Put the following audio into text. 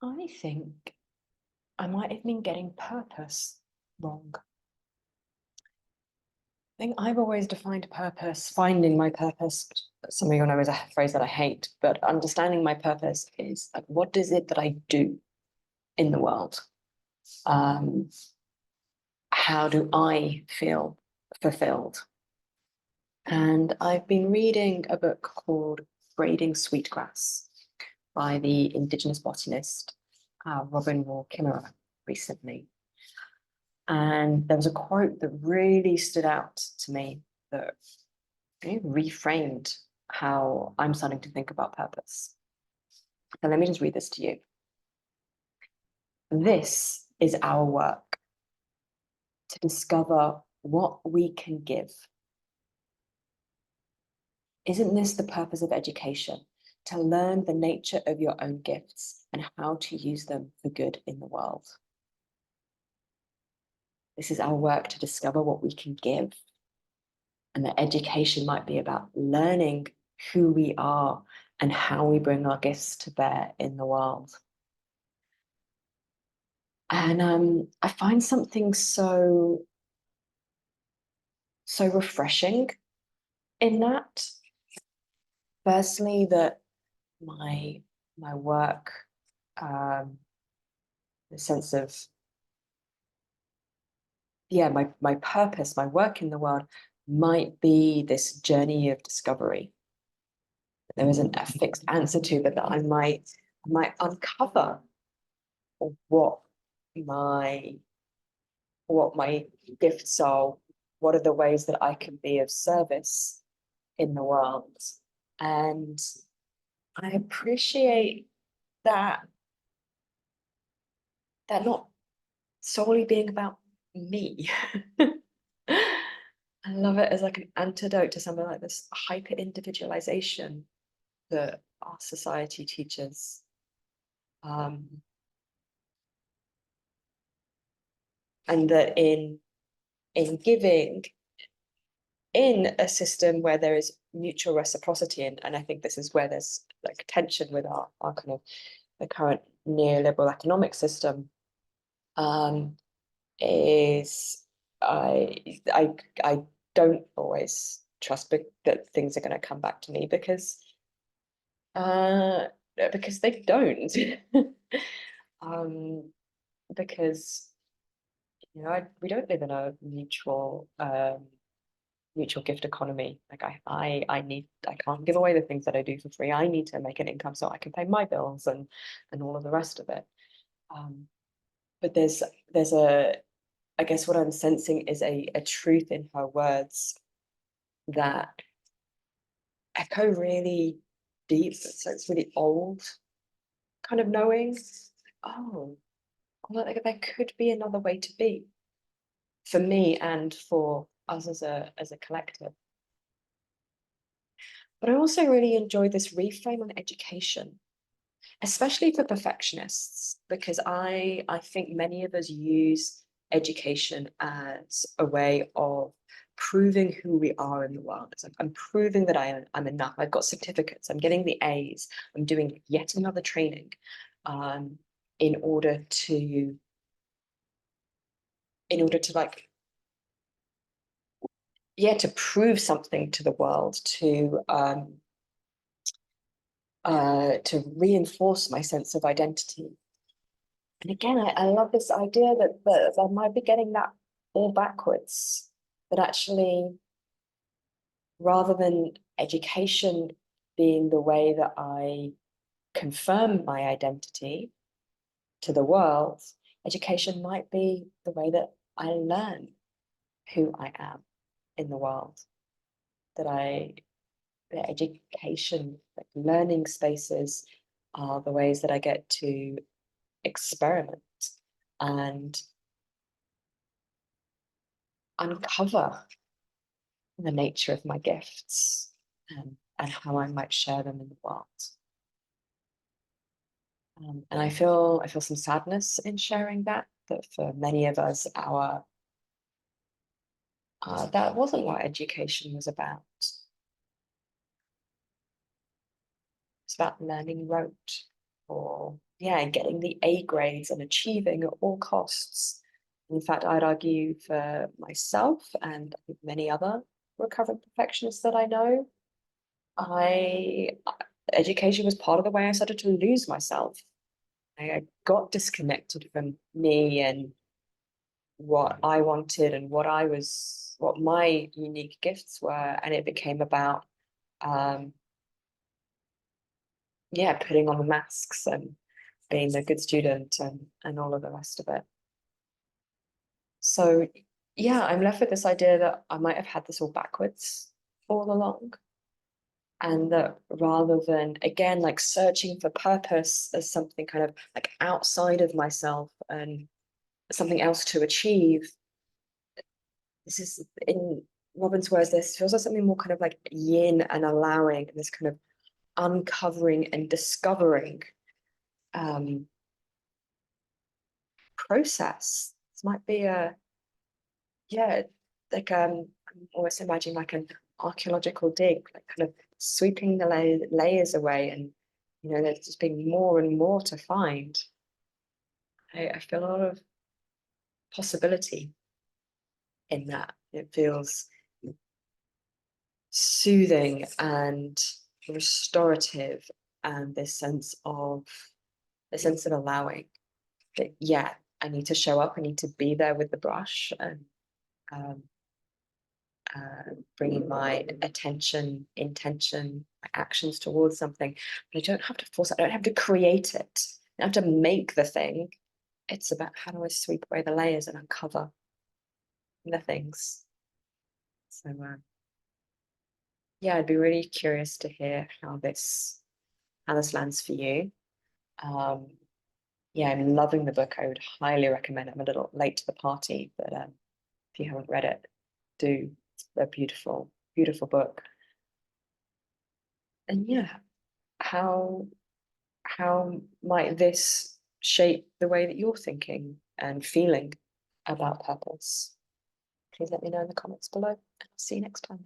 I think I might have been getting purpose wrong. I think I've always defined purpose, finding my purpose. Some of you know is a phrase that I hate, but understanding my purpose is like, what is it that I do in the world? Um, how do I feel fulfilled? And I've been reading a book called Braiding Sweetgrass by the Indigenous botanist Robin Wall Kimmerer recently. And there was a quote that really stood out to me that reframed how I'm starting to think about purpose. And let me just read this to you. This is our work, to discover what we can give. Isn't this the purpose of education? To learn the nature of your own gifts and how to use them for good in the world. This is our work to discover what we can give. And that education might be about learning who we are and how we bring our gifts to bear in the world. And I find something so refreshing in that. Firstly, that my work, the sense of my purpose, my work in the world might be this journey of discovery. There isn't a fixed answer to, but that I might uncover what my gifts are, what are the ways that I can be of service in the world. And I appreciate that not solely being about me. I love it as like an antidote to something like this hyper individualization that our society teaches. And that in giving, in a system where there is mutual reciprocity, and I think this is where there's like tension with our kind of the current neoliberal economic system, is I don't always trust that things are going to come back to me because they don't. Because we don't live in a mutual gift economy. Like I can't give away the things that I do for free. I need to make an income so I can pay my bills and all of the rest of it. But there's I guess what I'm sensing is a truth in her words that echo really deep. So it's really old kind of knowing. Oh, well, like, there could be another way to be for me and for us as a collective. But I also really enjoy this reframe on education, especially for perfectionists, because I think many of us use education as a way of proving who we are in the world. It's like, I'm proving that I'm enough. I've got certificates. I'm getting the A's. I'm doing yet another training in order to like, to prove something to the world, to reinforce my sense of identity. And again, I love this idea that I might be getting that all backwards. That actually, rather than education being the way that I confirm my identity to the world, education might be the way that I learn who I am in the world. The education, like learning spaces, are the ways that I get to experiment and uncover the nature of my gifts, and how I might share them in the world. And I feel some sadness in sharing that for many of us, that wasn't what education was about. It's about learning rote. or yeah, getting the A grades and achieving at all costs. In fact, I'd argue for myself and I think many other recovering perfectionists that I know, I education was part of the way I started to lose myself. I got disconnected from me and what I wanted and what my unique gifts were, and it became about um, yeah, putting on the masks and being a good student and all of the rest of it. So yeah, I'm left with this idea that I might have had this all backwards all along. And that rather than, again, like searching for purpose as something kind of like outside of myself and something else to achieve, this is, in Robin's words, this feels like something more kind of like yin and allowing, and this kind of uncovering and discovering process. This might be a, yeah, like I'm always imagining like an archaeological dig, like kind of sweeping the layers away, and there's just being more and more to find. I feel a lot of possibility in that. It feels soothing and restorative, and this sense of allowing that, yeah, I need to show up, I need to be there with the brush and um, bringing my attention, intention, my actions towards something. But I don't have to force it. I don't have to create it. I don't have to make the thing. It's about how do I sweep away the layers and uncover the things. So yeah, I'd be really curious to hear how this lands for you. Um, yeah, I'm loving the book. I would highly recommend it. I'm a little late to the party, but if you haven't read it, do. It's a beautiful, beautiful book. And yeah, how how might this shape the way that you're thinking and feeling about purpose? Please let me know in the comments below, and I'll see you next time.